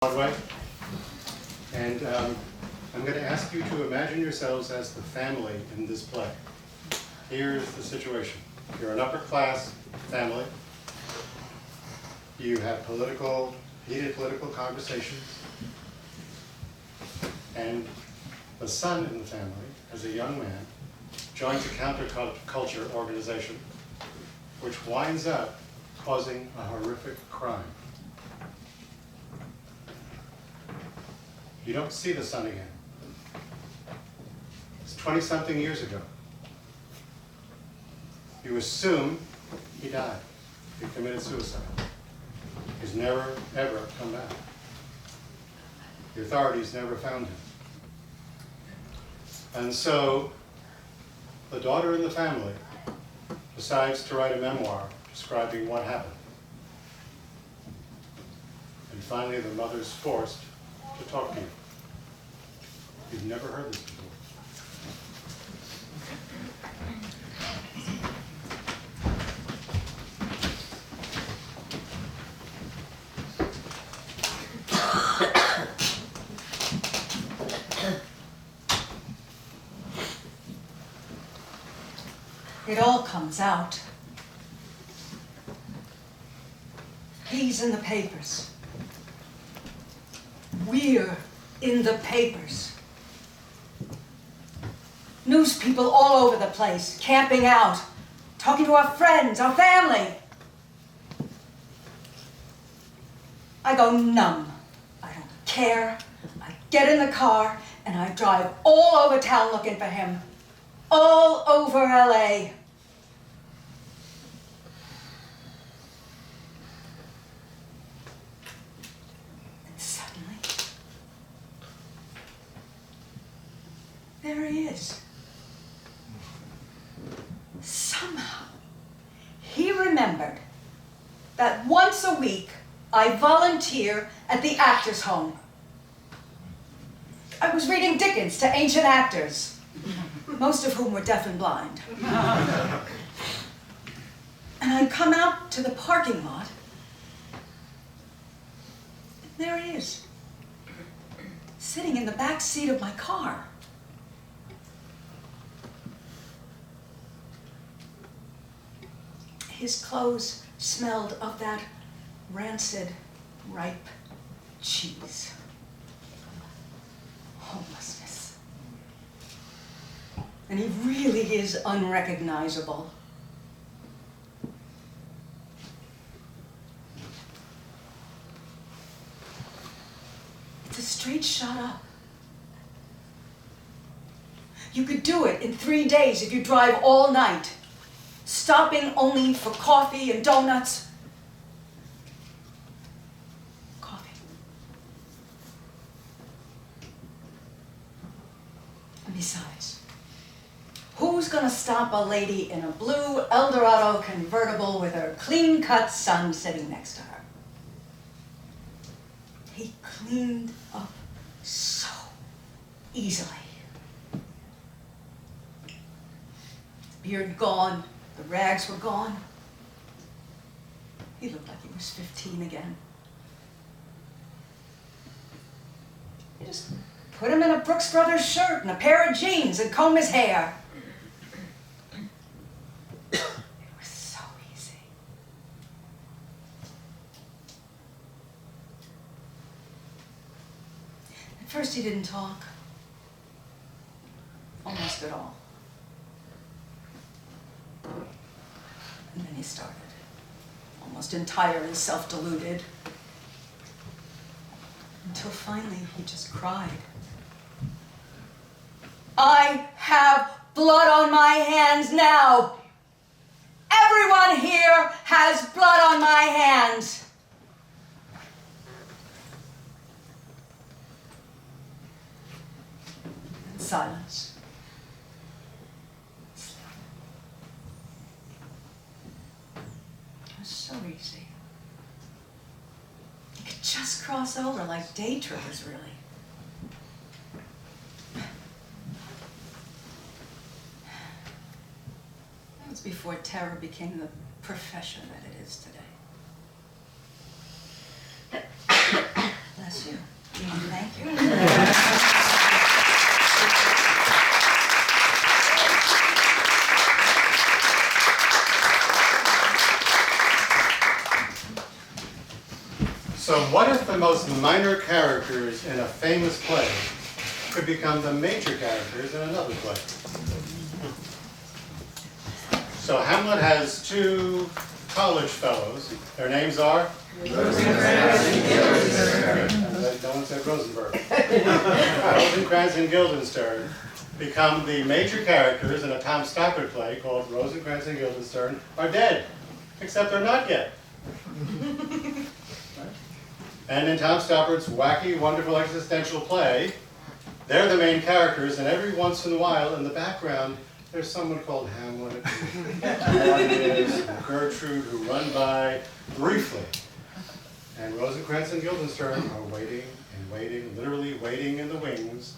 Broadway, and I'm going to ask you to imagine yourselves as the family in this play. Here's the situation. You're an upper-class family. You have heated political conversations, and the son in the family, as a young man, joins a counterculture organization, which winds up causing a horrific crime. You don't see the son again. It's 20-something years ago. You assume he died. He committed suicide. He's never, ever come back. The authorities never found him. And so the daughter in the family decides to write a memoir describing what happened. And finally, the mother's forced to talk to you. You've never heard this before. It all comes out. He's in the papers. We're in the papers. News people all over the place, camping out, talking to our friends, our family. I go numb. I don't care. I get in the car and I drive all over town looking for him. All over LA. There he is. Somehow, he remembered that once a week I volunteer at the Actors' Home. I was reading Dickens to ancient actors, most of whom were deaf and blind. And I'd come out to the parking lot, and there he is, sitting in the back seat of my car. His clothes smelled of that rancid, ripe cheese. Homelessness. And he really is unrecognizable. It's a straight shot up. You could do it in 3 days if you drive all night, stopping only for coffee and donuts. Coffee. And besides, who's gonna stop a lady in a blue Eldorado convertible with her clean-cut son sitting next to her? He cleaned up so easily. Beard gone. The rags were gone. He looked like he was 15 again. You just put him in a Brooks Brothers shirt and a pair of jeans and comb his hair. It was so easy. At first he didn't talk. Almost at all. And then he started, almost entirely self-deluded, until finally he just cried. I have blood on my hands now. Everyone here has blood on my hands. And silence. So easy. You could just cross over like day trippers, really. That was before terror became the profession that it is today. bless you. Thank you. So what if the most minor characters in a famous play could become the major characters in another play? So Hamlet has two college fellows. Their names are? Rosencrantz and Guildenstern. No one said Rosenberg. Rosencrantz and Guildenstern become the major characters in a Tom Stoppard play called Rosencrantz and Guildenstern Are Dead, except they're not yet. And in Tom Stoppard's wacky, wonderful existential play, they're the main characters, and every once in a while, in the background, there's someone called Hamlet, Claudius, and Gertrude, who run by briefly. And Rosencrantz and Guildenstern are waiting and waiting, literally waiting in the wings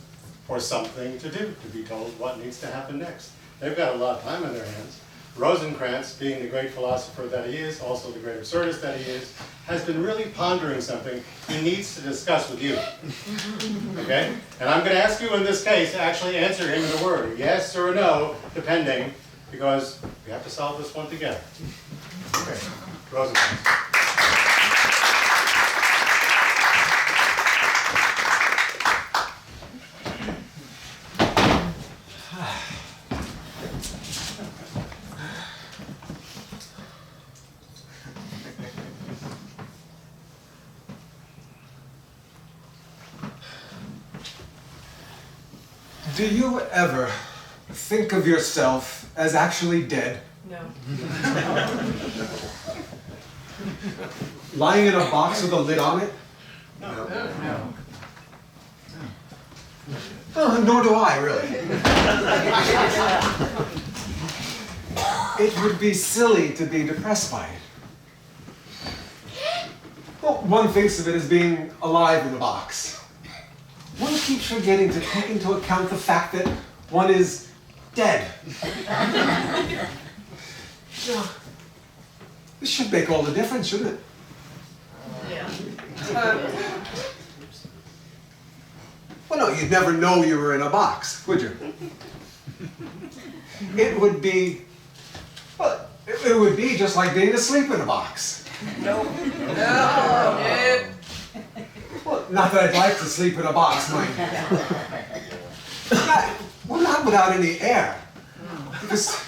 for something to do, to be told what needs to happen next. They've got a lot of time on their hands. Rosencrantz, being the great philosopher that he is, also the great absurdist that he is, has been really pondering something he needs to discuss with you. Okay? And I'm going to ask you in this case to actually answer him in a word, yes or no, depending, because we have to solve this one together. Okay, Rosencrantz. Do you ever think of yourself as actually dead? No. Lying in a box with a lid on it? No. Oh, nor do I, really. It would be silly to be depressed by it. Well, one thinks of it as being alive in a box. One keeps forgetting to take into account the fact that one is dead. This should make all the difference, shouldn't it? Yeah. Well, no, you'd never know you were in a box, would you? It would be, well, it would be just like being asleep in a box. No. Well, not that I'd like to sleep in a box, mind you. Not without any air. Because,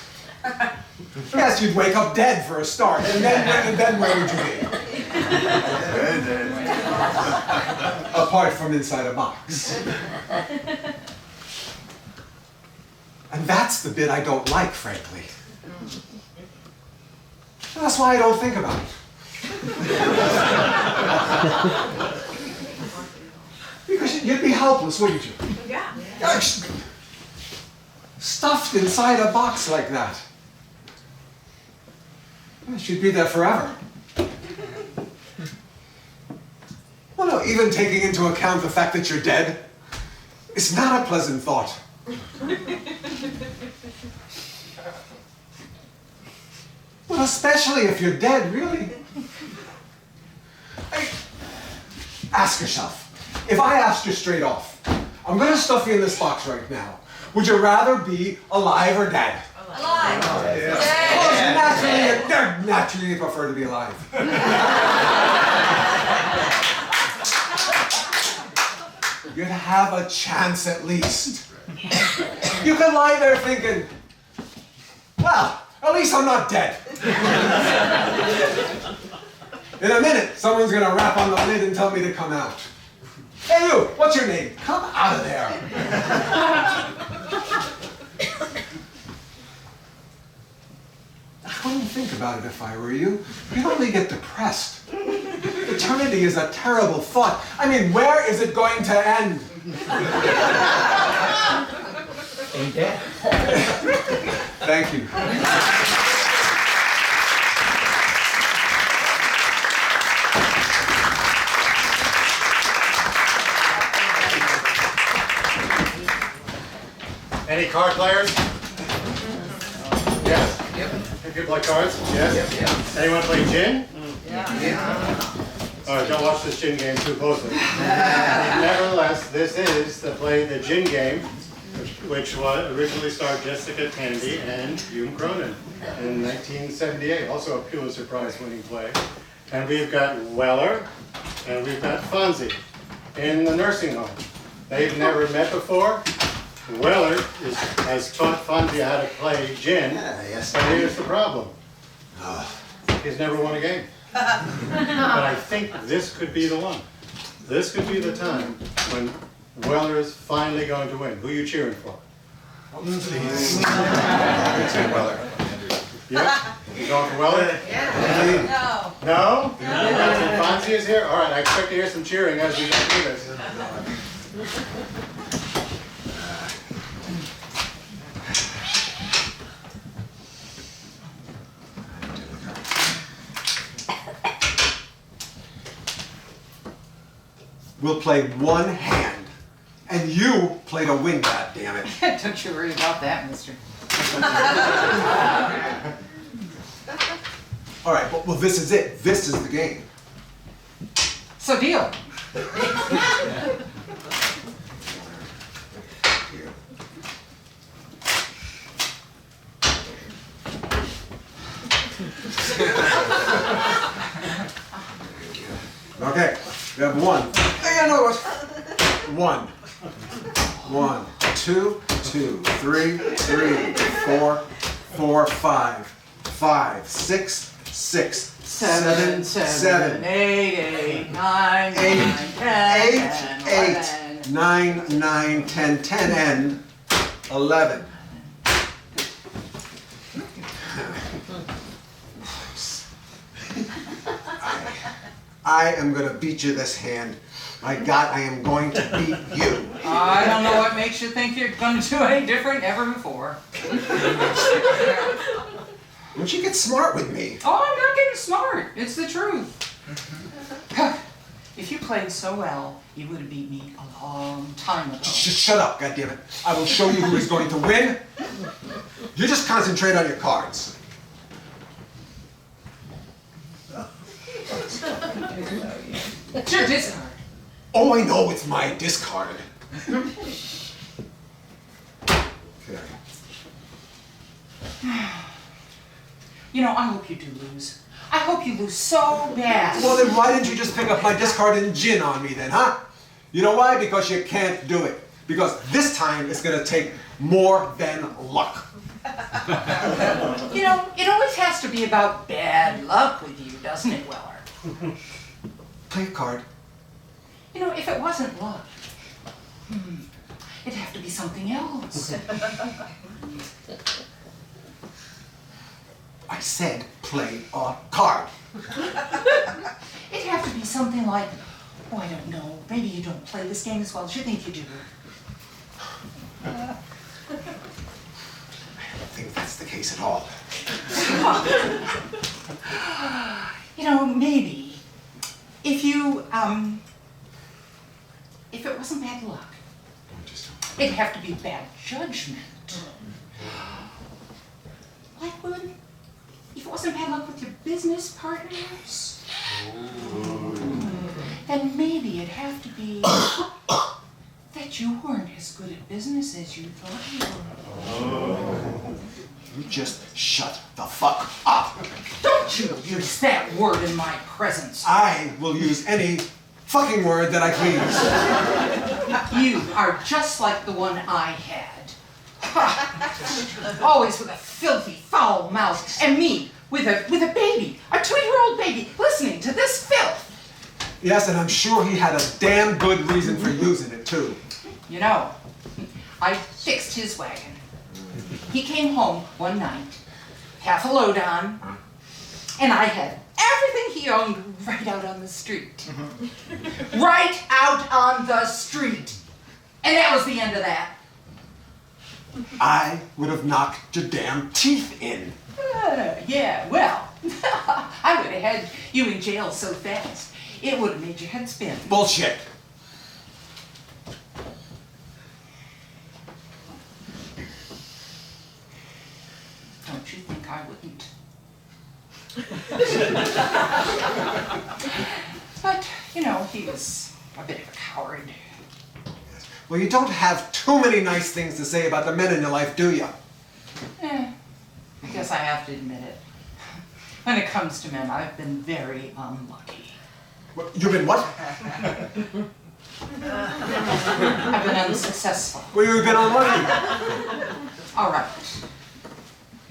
yes, you'd wake up dead for a start, and then where would you be? Apart from inside a box. And that's the bit I don't like, frankly. And that's why I don't think about it. Because you'd be helpless, wouldn't you? Yeah. Stuffed inside a box like that. She'd be there forever. Well, no, even taking into account the fact that you're dead, it's not a pleasant thought. Well, especially if you're dead, really. Hey, ask yourself. If I asked you straight off, I'm going to stuff you in this box right now. Would you rather be alive or dead? Alive. Well, naturally you prefer to be alive. You'd have a chance at least. You could lie there thinking, well, at least I'm not dead. In a minute, someone's going to rap on the lid and tell me to come out. Hey you, what's your name? Come out of there. I wouldn't think about it if I were you. You'd only get depressed. Eternity is a terrible thought. I mean, where is it going to end? Ain't dead. Thank you. Any card players? Yes. Yep. You play cards? Yes. Yep. Anyone play gin? Yeah. All right, don't watch this gin game too closely. Nevertheless, this is the play, The Gin Game, which originally starred Jessica Tandy and Hume Cronyn in 1978, also a Pulitzer Prize winning play. And we've got Weller and we've got Fonzie in the nursing home. They've never met before. Weller has taught Fonzie how to play gin, Yes. but here's the problem. He's never won a game. But I think this could be the one. This could be the time when Weller is finally going to win. Who are you cheering for? Please. Weller. Yeah? You going for Weller? Yeah. No. No? Fonzie is here? All right, I expect to hear some cheering as we go through this. We'll play one hand, and you play to win, goddammit. Don't you worry about that, mister. All right, well, this is it. This is the game. So deal. Okay, we have one. Hey, no, one. 1, 2, 2, 3, 3, 4, 4, 5, 5, 6, 6, 7, 7, 8, 9, 8, 10, 8, 9, 9, 10, 10, and 11. I am gonna beat you this hand. My God, I am going to beat you. I don't know what makes you think you're going to do any different ever before. Don't you get smart with me? Oh, I'm not getting smart. It's the truth. If you played so well, you would have beat me a long time ago. Just shut up, goddammit. I will show you who is going to win. You just concentrate on your cards. It's your discard. Oh, I know it's my discard. Okay. You know, I hope you do lose. I hope you lose so bad. Well, then why didn't you just pick up my discard and gin on me then, huh? You know why? Because you can't do it. Because this time it's gonna take more than luck. You know, it always has to be about bad luck with you, doesn't it, Weller? Play a card. You know, if it wasn't luck, it'd have to be something else. I said play a card. It'd have to be something like, oh, I don't know, maybe you don't play this game as well as you think you do. I don't think that's the case at all. You know, maybe if you, if it wasn't bad luck, it'd have to be bad judgment. Like when, if it wasn't bad luck with your business partners, then maybe it'd have to be that you weren't as good at business as you thought you were. You just shut the fuck up. Don't you use that word in my presence. I will use any fucking word that I please. You are just like the one I had. Always with a filthy, foul mouth, and me with a baby, a 2-year-old baby, listening to this filth. Yes, and I'm sure he had a damn good reason for using it too. You know, I fixed his wagon. He came home one night, half a load on, and I had everything he owned right out on the street. Right out on the street. And that was the end of that. I would have knocked your damn teeth in. Yeah, well, I would have had you in jail so fast, it would have made your head spin. Bullshit. Don't you think I wouldn't? But he was a bit of a coward. Well, you don't have too many nice things to say about the men in your life, do you? I guess I have to admit it. When it comes to men, I've been very unlucky. You've been what? I've been unsuccessful. Well, you've been unlucky. All right.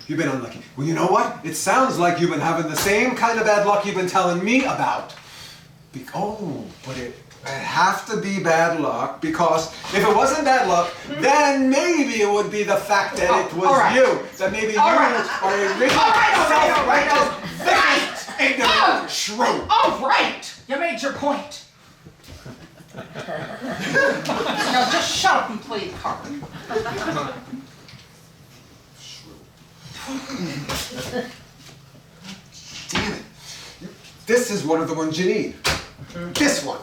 You've been unlucky. Well, you know what? It sounds like you've been having the same kind of bad luck you've been telling me about. But it have to be bad luck, because if it wasn't bad luck, then maybe it would be the fact that it was all right. you. That maybe All you right. are a really self-righteous, vicious, ignorant shrew. All right! You made your point. Now just shut up and play the card. Damn it. This is one of the ones you need. This one.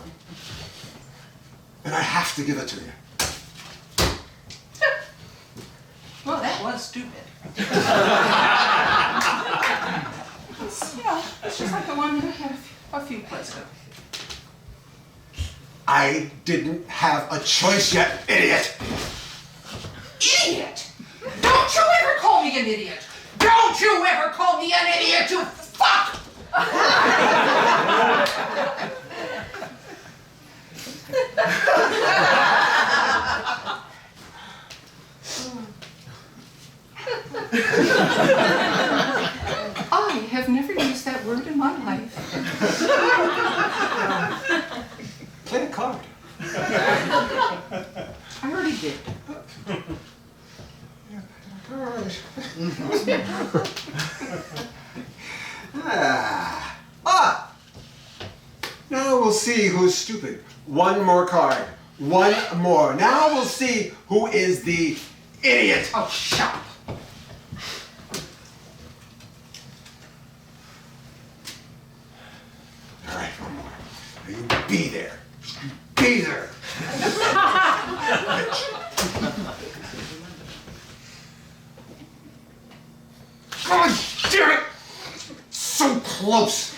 And I have to give it to you. Well, that was stupid. It's just like the one that I had a few plays ago. I didn't have a choice yet, idiot. Idiot! Don't you ever call me an idiot! Don't you ever call me an idiot, you fuck! I have never used that word in my life. Play a card. I already did. All right. Now we'll see who's stupid. One more card. One more. Now we'll see who is the idiot. Oh, shut up. All right, one more. Now you be there. Be there. God damn it! So close.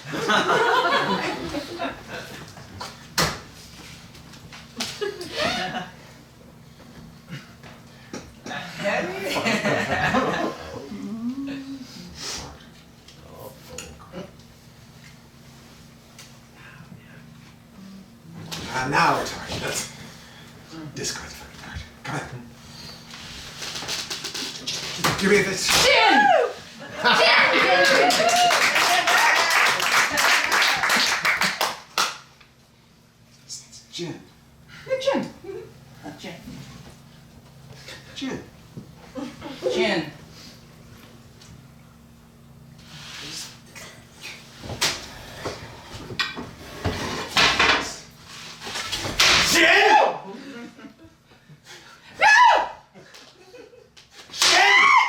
Now we're talking. Let's discard the fucking card. Come on. Give me this. Jin! Gin. Jin. Jin. Gin. Jin.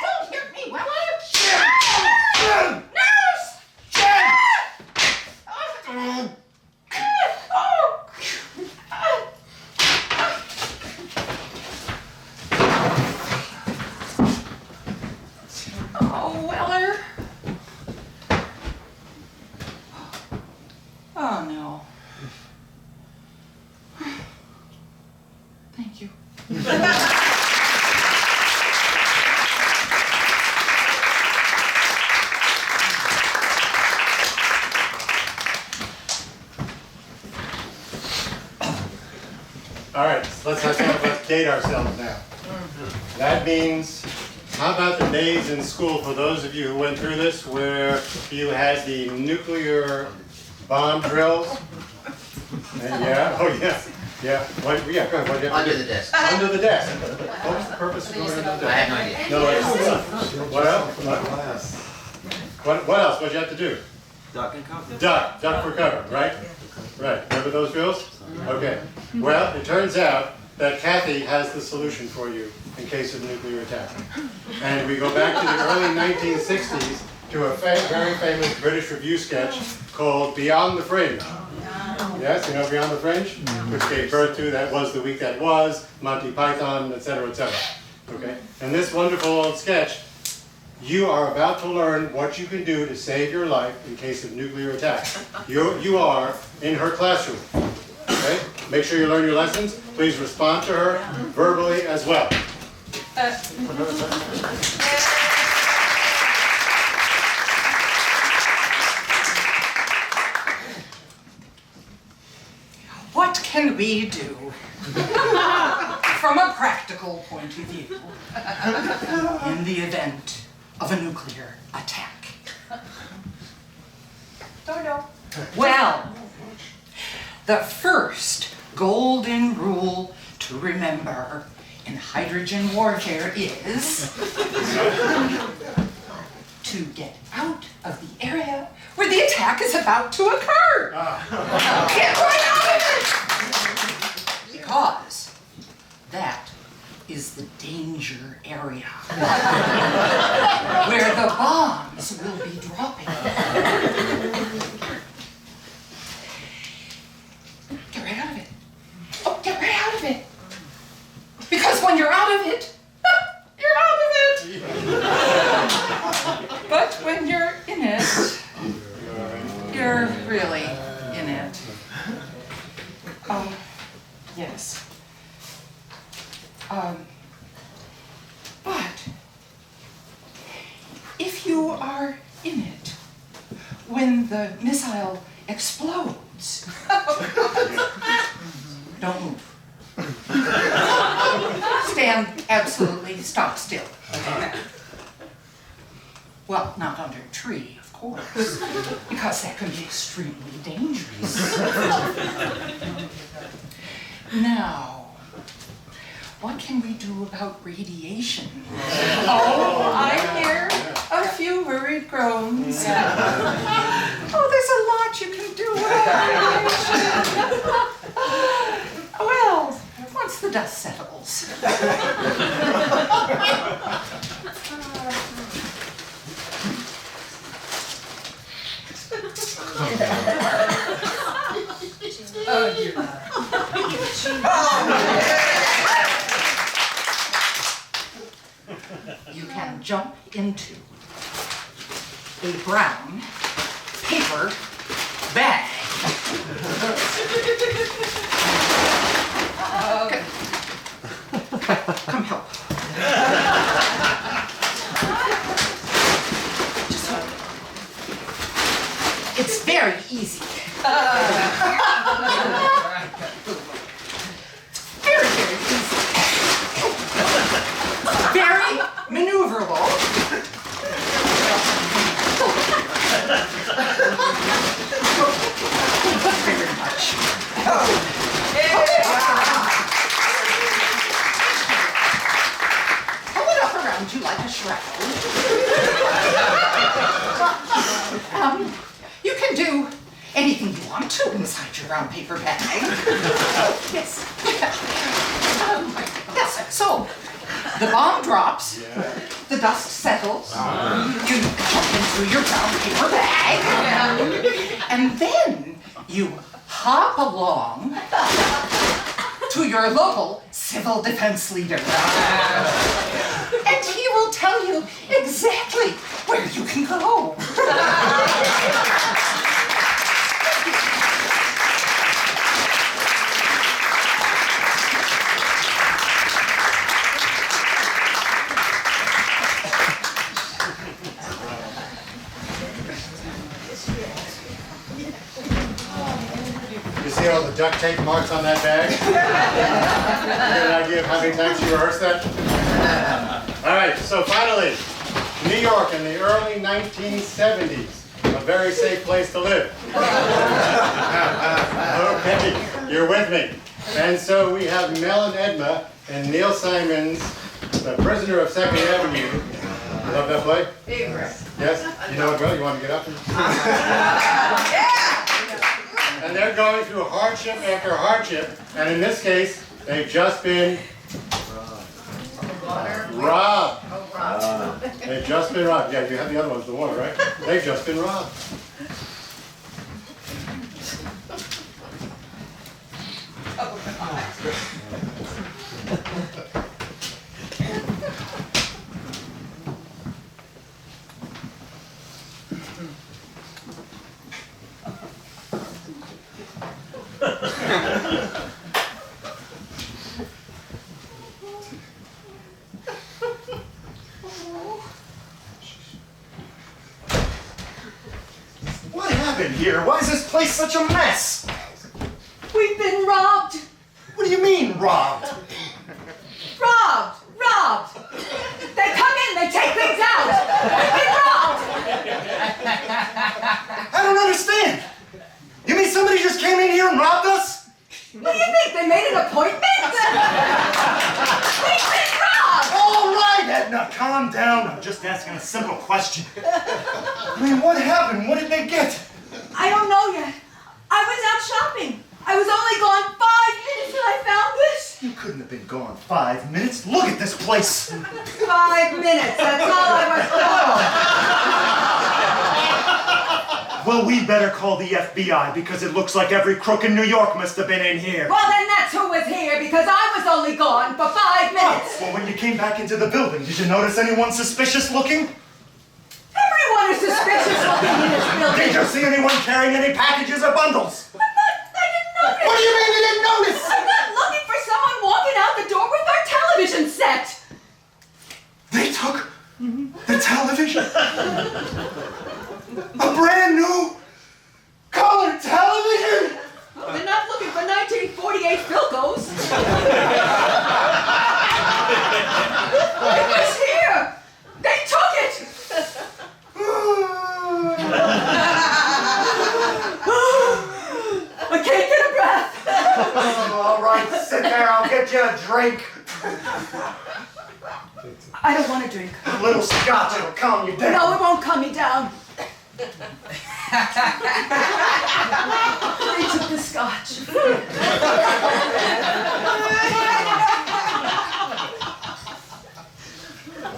Don't hit me, will you? Nurse! Oh, Weller. Oh, no. Thank you. All right, let's date ourselves now. That means, how about the days in school for those of you who went through this, where you had the nuclear bomb drills? And yeah, oh yeah, yeah. What, yeah, go ahead. What do you have to Under do? the desk. Under the desk. What was the purpose of going under the I desk? have no idea. No, what else? What else? What'd you have to do? Duck and cover. Duck for cover, right? Right, remember those drills? Okay, well, it turns out that Kathy has the solution for you in case of nuclear attack. And we go back to the early 1960s to a very famous British review sketch called Beyond the Fringe. Yes, you know Beyond the Fringe? Which gave birth to That Was the Week That Was, Monty Python, etc., etc. Okay, and this wonderful old sketch, you are about to learn what you can do to save your life in case of nuclear attack. You are in her classroom. Okay? Make sure you learn your lessons. Please respond to her verbally as well. What can we do from a practical point of view in the event of a nuclear attack? Don't know. Well, the first golden rule to remember in hydrogen warfare is to get out of the area where the attack is about to occur. Get right out of it! Because that is the danger area where the bombs will be dropping. Get right out of it. Oh, get right out of it. Because when you're out of it, you're out of it. But when you're in it, you're really in it. Yes. But if you are in it when the missile explodes, don't move. Stand absolutely stock still. Well, not under a tree, of course, because that can be extremely dangerous. Now, what can we do about radiation? Oh, I hear a few worried groans. Oh, there's a lot you can do about radiation. Well, once the dust settles. Oh, dear. You can jump into a brown paper bag. Come help. Just hold it. It's very easy. Very, very easy. Very maneuverable. Very much. Pull it up around you like a shroud. You can do anything you want to inside your brown paper bag. Yes. Yes, so the bomb drops, the dust settles, you jump into your brown paper bag, and then you hop along to your local civil defense leader. And he will tell you exactly where you can go. See all the duct tape marks on that bag? You get an idea of how many times you rehearsed that? All right, so finally, New York in the early 1970s, a very safe place to live. Okay, you're with me. And so we have Mel and Edma and Neil Simon's The Prisoner of Second Avenue. You love that play? Yes? You know it well? You want to get up? And they're going through hardship after hardship, and in this case, they've just been robbed. They've just been robbed. Yeah, you have the other ones, the water, right? They've just been robbed. happened here? Why is this place such a mess? We've been robbed. What do you mean, robbed? Robbed! Robbed! They come in, they take things out! We've been robbed! I don't understand. You mean somebody just came in here and robbed us? What do you think? They made an appointment? We've been robbed! All right, Edna, calm down. I'm just asking a simple question. I mean, what happened? What did they get? I don't know yet. I was out shopping. I was only gone 5 minutes and I found this. You couldn't have been gone 5 minutes. Look at this place. 5 minutes, that's all I was gone. Well, we better call the FBI because it looks like every crook in New York must have been in here. Well, then that's who was here because I was only gone for 5 minutes. Well, when you came back into the building, did you notice anyone suspicious looking? Everyone is suspicious looking in this building. Did you see anyone carrying any packages or bundles? I didn't notice. What do you mean you didn't notice? I'm not looking for someone walking out the door with our television set. They took the television? A brand new color television? Well, they're not looking for 1948 Philcos. It was here. They took it. I can't get a breath. All right, sit there. I'll get you a drink. I don't want to drink. A little scotch, it'll calm you down. No, it won't calm me down. They took the scotch.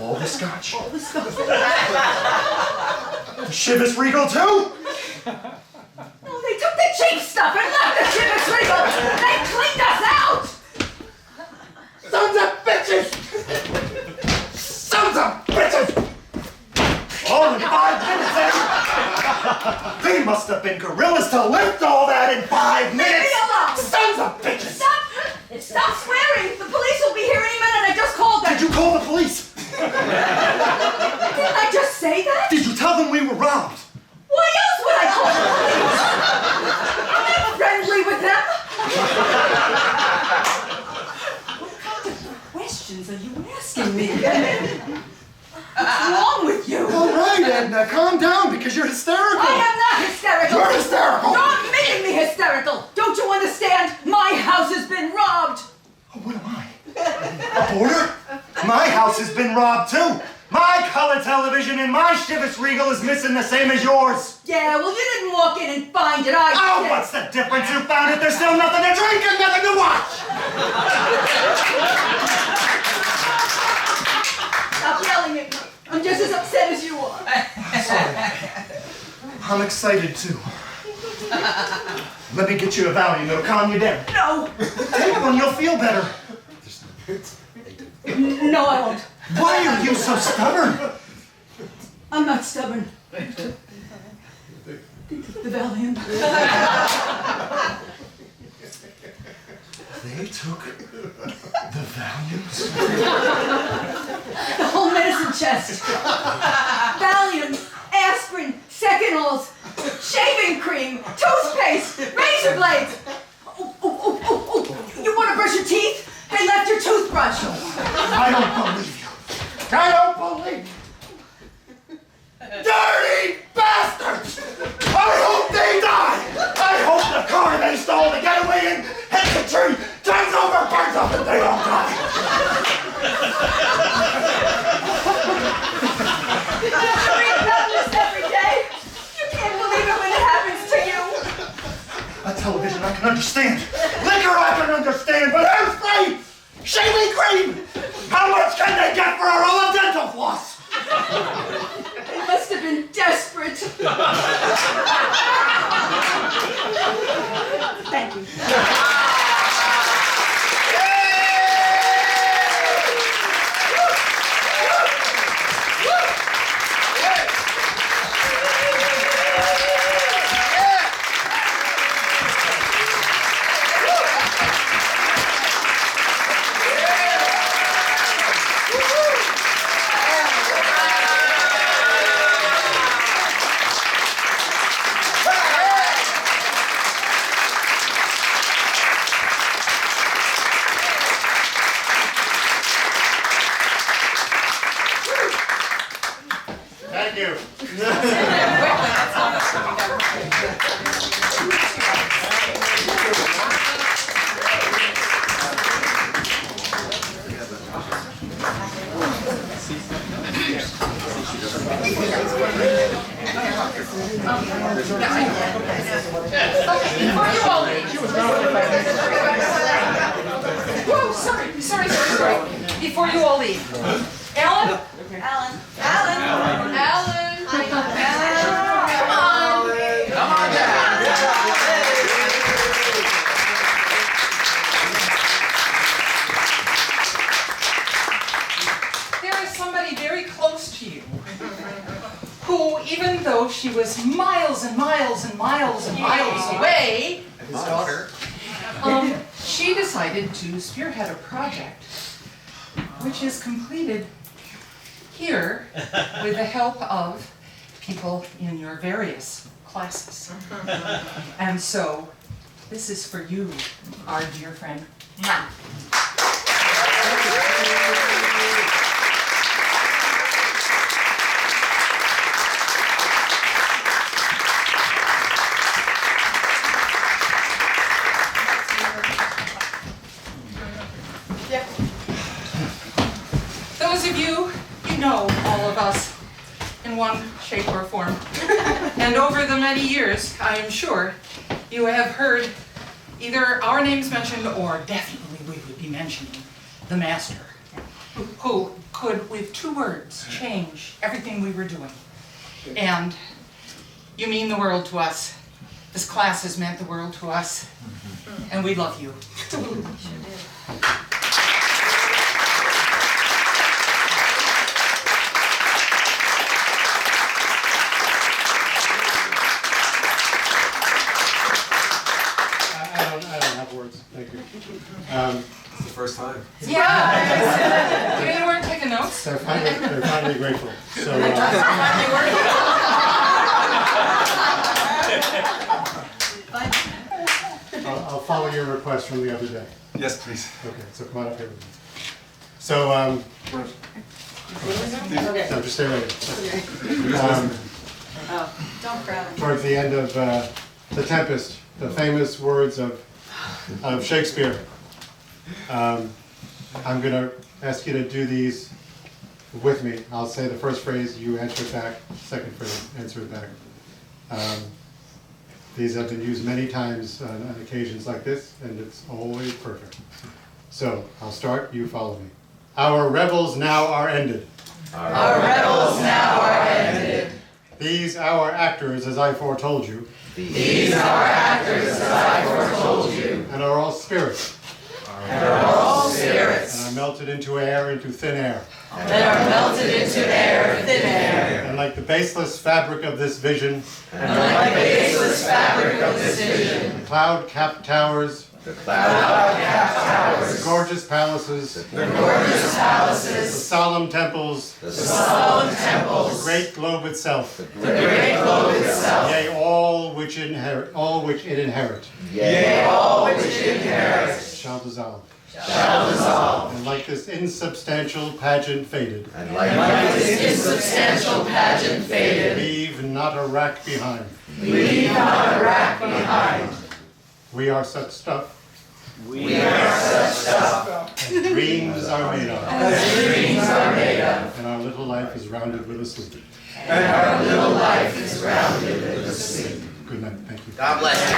All the scotch? All the scotch. Chivas Regal too? No, they took the cheap stuff and left the Chivas Regal. They cleaned us out. Sons of bitches! Sons of bitches! All in 5 minutes, eh? They must have been gorillas to lift all that in 5 minutes! Leave me alone! Sons of bitches! Stop swearing! The police will be here any minute. I just called them. Did you call the police? Didn't I just say that? Did you tell them we were robbed? Why else would I call the police? I'm not friendly with them. What kind of questions are you asking me? What's wrong with you? All right, Edna, calm down because you're hysterical. I am not hysterical. You're hysterical. You're making me hysterical. Don't you understand? My house has been robbed. Oh, what am I? A boarder? My house has been robbed too. My color television and my Chivas Regal is missing the same as yours. Yeah, well, you didn't walk in and find it. I Oh, did. what's the difference? You found it. There's still nothing to drink and nothing to watch. Stop yelling at me. I'm just as upset as you are. I'm excited too. Let me get you a Valium. It'll calm you down. No. Take one, you'll feel better. No, I won't. Why are you so stubborn? I'm not stubborn. The Valium. They took the Valiums? The whole medicine chest. Valium, aspirin, Seconals, shaving cream, toothpaste, razor blades. Oh. You want to brush your teeth? They left your toothbrush. I don't believe you. I don't believe you. Dirty bastards! I hope they die! I hope the car they stole to get away in hits the tree, turns over, burns up, and they don't die! I read about this every day. You can't believe it when it happens to you. A television I can understand. Liquor I can understand, but hairspray! Shaving cream! How much can they get for a roll of dental floss? They must have been desperate. Thank you. Thank you. Before you all leave. Whoa, sorry. Before you all leave. Alan? Alan. Come on down. There is somebody very close to you who, even though she was miles and miles and miles and miles away, His daughter. she decided to spearhead a project which is completed here with the help of people in your various classes. And so, this is for you, our dear friend. Mwah. Those of you, you know all of us in one shape or form. And over the many years, I am sure, you have heard either our names mentioned or definitely we would be mentioning the Master, who could, with 2 words, change everything we were doing. And you mean the world to us. This class has meant the world to us. And we love you. I don't have words. Thank you. It's the first time. Yeah. You weren't taking notes? They're finally grateful. So, I'll follow your request from the other day. Yes, please. Okay, so come on up here with me. So, no, just stay right here. Don't crowd. Towards the end of The Tempest, the famous words of Shakespeare. I'm going to ask you to do these with me. I'll say the first phrase, you answer it back, second phrase, answer it back. These have been used many times on occasions like this, and it's always perfect. So, I'll start, you follow me. Our revels now are ended. Our revels now are ended. These our actors, as I foretold you, These are actors, as I foretold you, and are all spirits, and are all spirits, and are melted into air, into thin air. that are melted into air, thin air, And like the baseless fabric of this vision, and like the baseless fabric of this vision, the cloud-capped towers, the cloud-capped towers, the gorgeous palaces, the gorgeous the palaces, solemn temples, the solemn the temples, great globe itself, the great globe itself, yea, all which it inherit, yea, all which it inherits, shall dissolve. shall dissolve. And like this insubstantial pageant faded, And like this insubstantial pageant faded, leave not a rack behind. leave not a rack behind. We are such stuff We are such stuff as dreams are made of, as dreams are made of, and our little life is rounded with a sleep. and our little life is rounded with a sleep. Good night, thank you. God bless you.